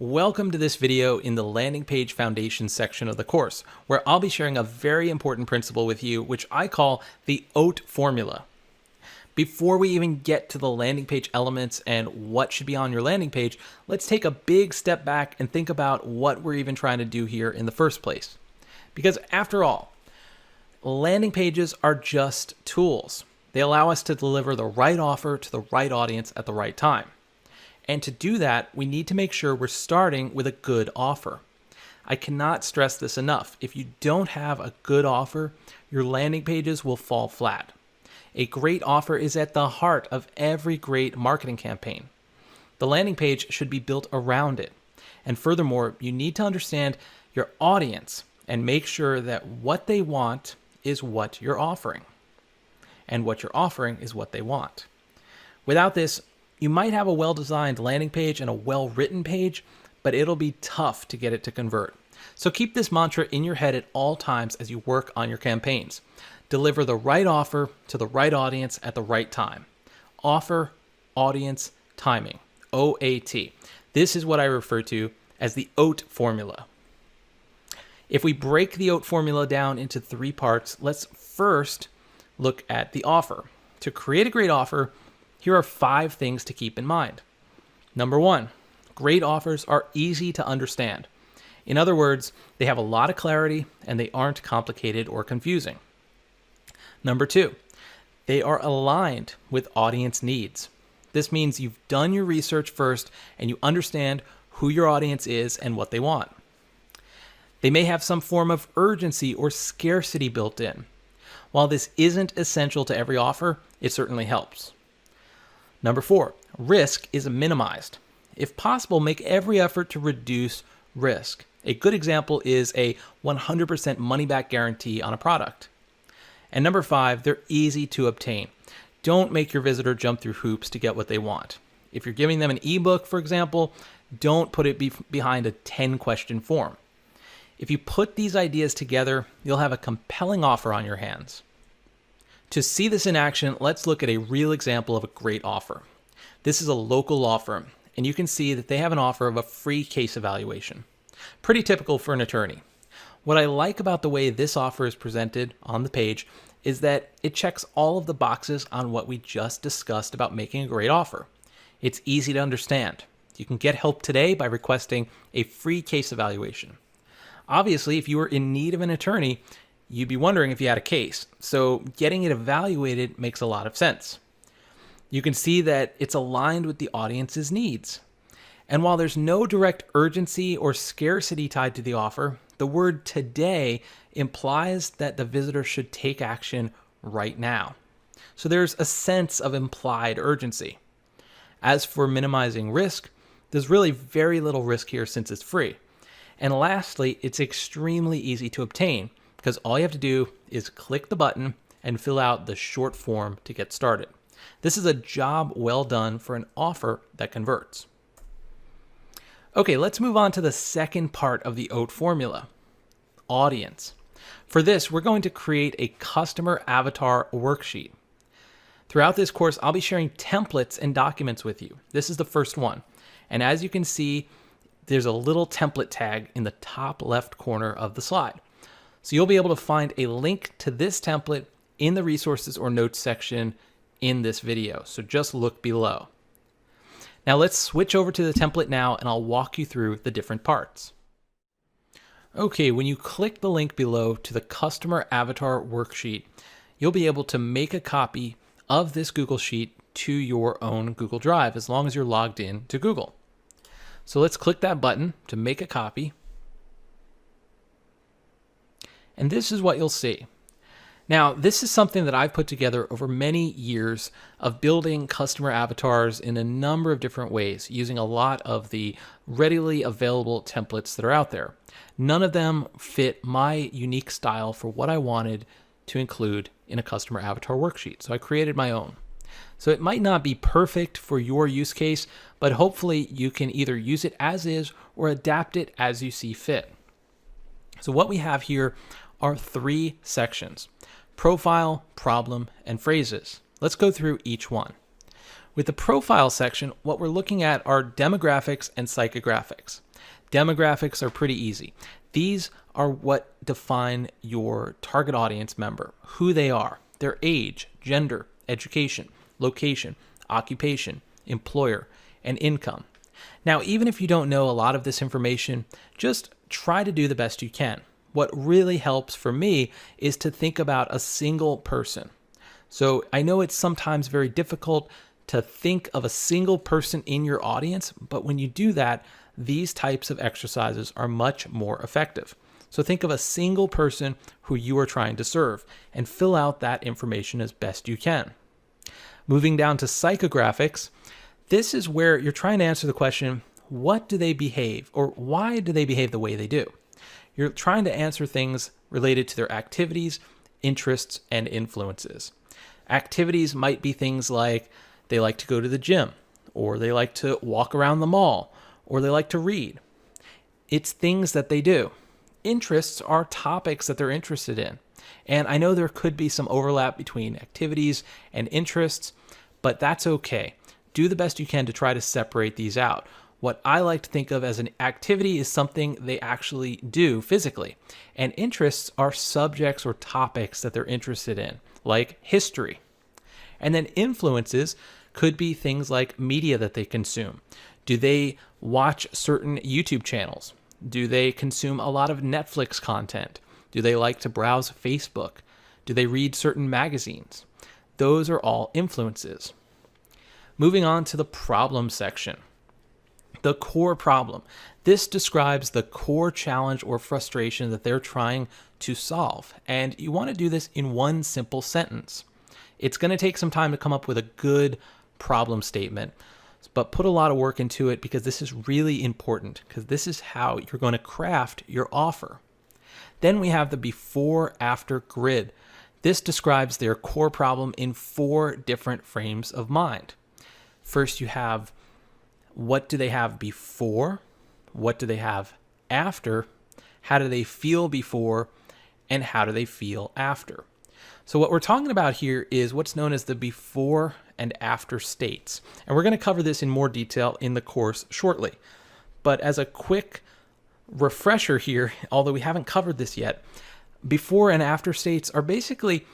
Welcome to this video in the landing page foundation section of the course, where I'll be sharing a very important principle with you, which I call the OAT Formula. Before we even get to the landing page elements and what should be on your landing page, let's take a big step back and think about what we're even trying to do here in the first place. Because after all, landing pages are just tools. They allow us to deliver the right offer to the right audience at the right time. And to do that, we need to make sure we're starting with a good offer. I cannot stress this enough. If you don't have a good offer, your landing pages will fall flat. A great offer is at the heart of every great marketing campaign. The landing page should be built around it. And furthermore, you need to understand your audience and make sure that what they want is what you're offering. And what you're offering is what they want. Without this, you might have a well-designed landing page and a well-written page, but it'll be tough to get it to convert. So keep this mantra in your head at all times as you work on your campaigns. Deliver the right offer to the right audience at the right time. Offer, audience, timing. OAT. This is what I refer to as the OAT formula. If we break the OAT formula down into 3 parts, let's first look at the offer. To create a great offer, here are 5 things to keep in mind. Number 1, great offers are easy to understand. In other words, they have a lot of clarity and they aren't complicated or confusing. Number 2, they are aligned with audience needs. This means you've done your research first and you understand who your audience is and what they want. They may have some form of urgency or scarcity built in. While this isn't essential to every offer, it certainly helps. Number 4, risk is minimized. If possible, make every effort to reduce risk. A good example is a 100% money-back guarantee on a product. And number 5, they're easy to obtain. Don't make your visitor jump through hoops to get what they want. If you're giving them an ebook, for example, don't put it behind a 10-question form. If you put these ideas together, you'll have a compelling offer on your hands. To see this in action, let's look at a real example of a great offer. This is a local law firm, and you can see that they have an offer of a free case evaluation. Pretty typical for an attorney. What I like about the way this offer is presented on the page is that it checks all of the boxes on what we just discussed about making a great offer. It's easy to understand. You can get help today by requesting a free case evaluation. Obviously, if you were in need of an attorney, you'd be wondering if you had a case, so getting it evaluated makes a lot of sense. You can see that it's aligned with the audience's needs. And while there's no direct urgency or scarcity tied to the offer, the word today implies that the visitor should take action right now. So there's a sense of implied urgency. As for minimizing risk, there's really very little risk here since it's free. And lastly, it's extremely easy to obtain, because all you have to do is click the button and fill out the short form to get started. This is a job well done for an offer that converts. Okay, let's move on to the second part of the OAT formula, audience. For this, we're going to create a customer avatar worksheet. Throughout this course, I'll be sharing templates and documents with you. This is the first one. And as you can see, there's a little template tag in the top left corner of the slide. So you'll be able to find a link to this template in the resources or notes section in this video. So just look below. Now let's switch over to the template now and I'll walk you through the different parts. Okay, when you click the link below to the customer avatar worksheet, you'll be able to make a copy of this Google Sheet to your own Google Drive as long as you're logged in to Google. So let's click that button to make a copy. And this is what you'll see. Now, this is something that I've put together over many years of building customer avatars in a number of different ways, using a lot of the readily available templates that are out there. None of them fit my unique style for what I wanted to include in a customer avatar worksheet, so I created my own. So it might not be perfect for your use case, but hopefully you can either use it as is or adapt it as you see fit. So what we have here are 3 sections: profile, problem, and phrases. Let's go through each one. With the profile section, what we're looking at are demographics and psychographics. Demographics are pretty easy. These are what define your target audience member, who they are, their age, gender, education, location, occupation, employer, and income. Now, even if you don't know a lot of this information, just try to do the best you can. What really helps for me is to think about a single person. So I know it's sometimes very difficult to think of a single person in your audience, but when you do that, these types of exercises are much more effective. So think of a single person who you are trying to serve and fill out that information as best you can. Moving down to psychographics, this is where you're trying to answer the question, what do they behave, or why do they behave the way they do? You're trying to answer things related to their activities, interests, and influences. Activities might be things like they like to go to the gym, or they like to walk around the mall, or they like to read. It's things that they do. Interests are topics that they're interested in. And I know there could be some overlap between activities and interests, but that's okay. Do the best you can to try to separate these out. What I like to think of as an activity is something they actually do physically. And interests are subjects or topics that they're interested in, like history. And then influences could be things like media that they consume. Do they watch certain YouTube channels? Do they consume a lot of Netflix content? Do they like to browse Facebook? Do they read certain magazines? Those are all influences. Moving on to the problem section. The core problem. This describes the core challenge or frustration that they're trying to solve. And you want to do this in one simple sentence. It's going to take some time to come up with a good problem statement, but put a lot of work into it because this is really important, because this is how you're going to craft your offer. Then we have the before-after grid. This describes their core problem in 4 different frames of mind. First, you have what do they have before, what do they have after, how do they feel before, and how do they feel after. So what we're talking about here is what's known as the before and after states. And we're going to cover this in more detail in the course shortly. But as a quick refresher here, although we haven't covered this yet, before and after states are basically,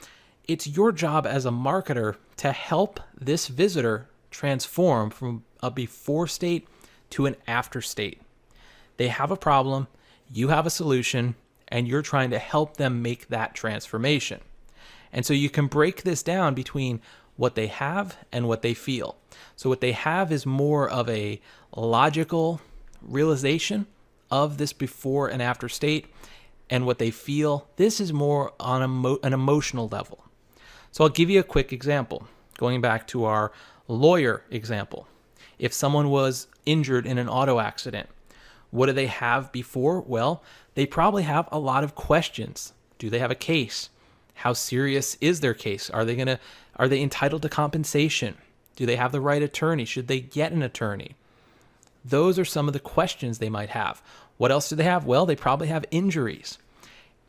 it's your job as a marketer to help this visitor transform from a before state to an after state. They have a problem, you have a solution, and you're trying to help them make that transformation. And so you can break this down between what they have and what they feel. So what they have is more of a logical realization of this before and after state, and what they feel, this is more on an emotional level. So I'll give you a quick example, going back to our lawyer example. If someone was injured in an auto accident, what do they have before? Well, they probably have a lot of questions. Do they have a case? How serious is their case? Are they entitled to compensation? Do they have the right attorney? Should they get an attorney? Those are some of the questions they might have. What else do they have? Well, they probably have injuries.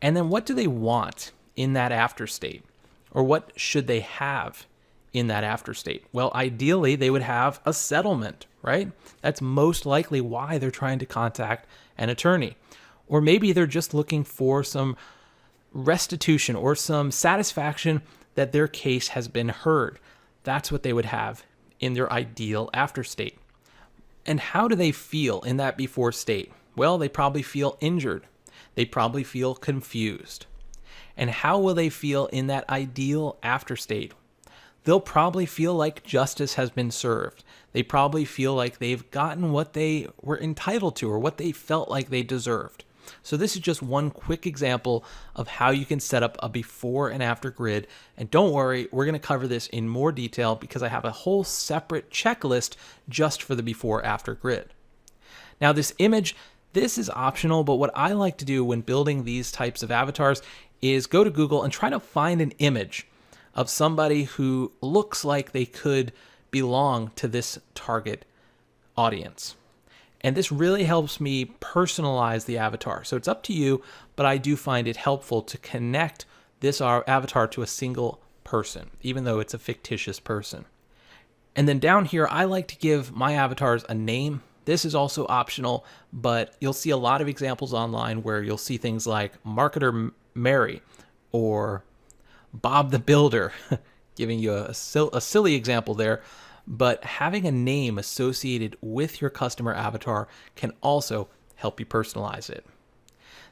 And then what do they want in that after state? Or what should they have in that after state? Well, ideally, they would have a settlement, right? That's most likely why they're trying to contact an attorney. Or maybe they're just looking for some restitution or some satisfaction that their case has been heard. That's what they would have in their ideal after state. And how do they feel in that before state? Well, they probably feel injured. They probably feel confused. And how will they feel in that ideal after state? They'll probably feel like justice has been served. They probably feel like they've gotten what they were entitled to or what they felt like they deserved. So this is just one quick example of how you can set up a before and after grid. And don't worry, we're going to cover this in more detail because I have a whole separate checklist just for the before after grid. Now this image, this is optional, but what I like to do when building these types of avatars is go to Google and try to find an image of somebody who looks like they could belong to this target audience. And this really helps me personalize the avatar. So it's up to you, but I do find it helpful to connect this avatar to a single person, even though it's a fictitious person. And then down here, I like to give my avatars a name. This is also optional, but you'll see a lot of examples online where you'll see things like Marketer Mary or Bob the Builder, giving you a silly example there. But having a name associated with your customer avatar can also help you personalize it.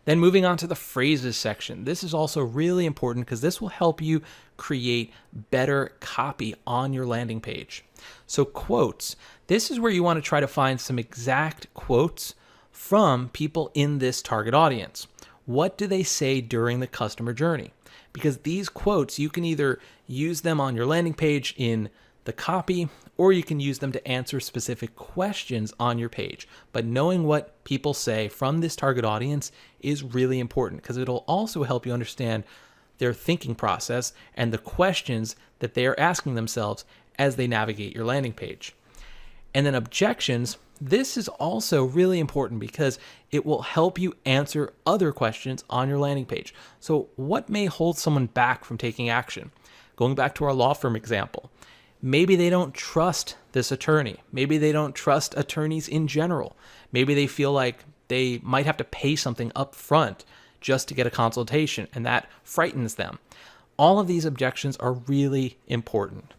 Then moving on to the phrases section. This is also really important because this will help you create better copy on your landing page. So quotes, this is where you want to try to find some exact quotes from people in this target audience. What do they say during the customer journey? Because these quotes, you can either use them on your landing page in the copy, or you can use them to answer specific questions on your page. But knowing what people say from this target audience is really important because it'll also help you understand their thinking process and the questions that they are asking themselves as they navigate your landing page. And then objections, this is also really important because it will help you answer other questions on your landing page. So what may hold someone back from taking action? Going back to our law firm example, maybe they don't trust this attorney. Maybe they don't trust attorneys in general. Maybe they feel like they might have to pay something up front just to get a consultation, and that frightens them. All of these objections are really important.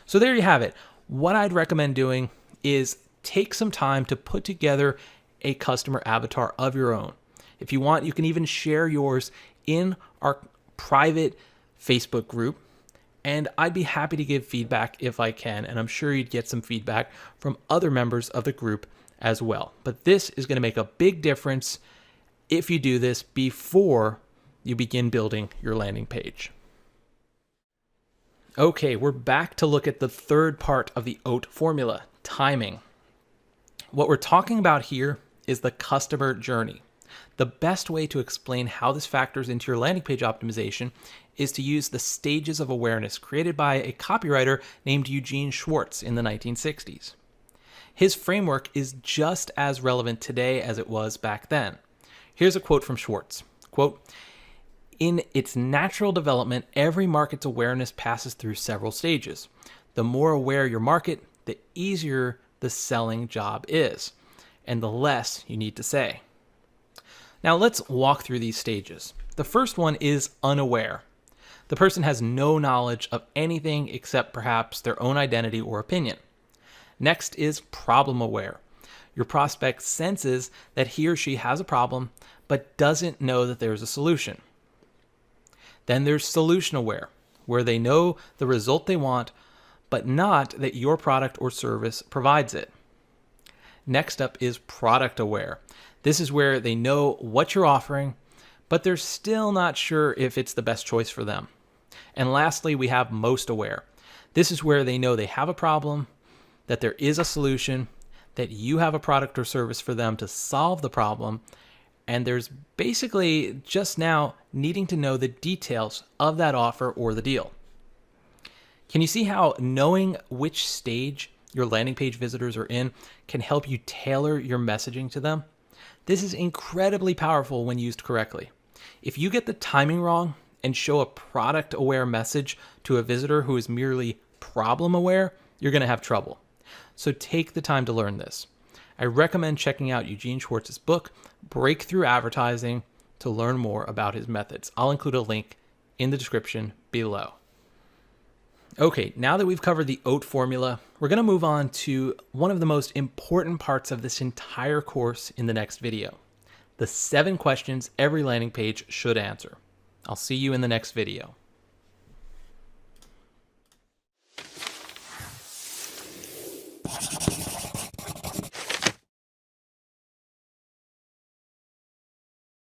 So there you have it. What I'd recommend doing is take some time to put together a customer avatar of your own. If you want, you can even share yours in our private Facebook group. And I'd be happy to give feedback if I can, and I'm sure you'd get some feedback from other members of the group as well. But this is going to make a big difference if you do this before you begin building your landing page. Okay, we're back to look at the third part of the OAT formula, timing. What we're talking about here is the customer journey. The best way to explain how this factors into your landing page optimization is to use the stages of awareness created by a copywriter named Eugene Schwartz in the 1960s. His framework is just as relevant today as it was back then. Here's a quote from Schwartz. Quote, "In its natural development, every market's awareness passes through several stages. The more aware your market, the easier the selling job is, and the less you need to say." Now let's walk through these stages. The first one is unaware. The person has no knowledge of anything except perhaps their own identity or opinion. Next is problem aware. Your prospect senses that he or she has a problem, but doesn't know that there's a solution. Then there's solution aware, where they know the result they want, but not that your product or service provides it. Next up is product aware. This is where they know what you're offering, but they're still not sure if it's the best choice for them. And lastly, we have most aware. This is where they know they have a problem, that there is a solution, that you have a product or service for them to solve the problem, and there's basically just now needing to know the details of that offer or the deal. Can you see how knowing which stage your landing page visitors are in can help you tailor your messaging to them? This is incredibly powerful when used correctly. If you get the timing wrong and show a product-aware message to a visitor who is merely problem-aware, you're going to have trouble. So take the time to learn this. I recommend checking out Eugene Schwartz's book, Breakthrough Advertising, to learn more about his methods. I'll include a link in the description below. Okay, now that we've covered the OAT formula, we're going to move on to one of the most important parts of this entire course in the next video. The 7 questions every landing page should answer. I'll see you in the next video.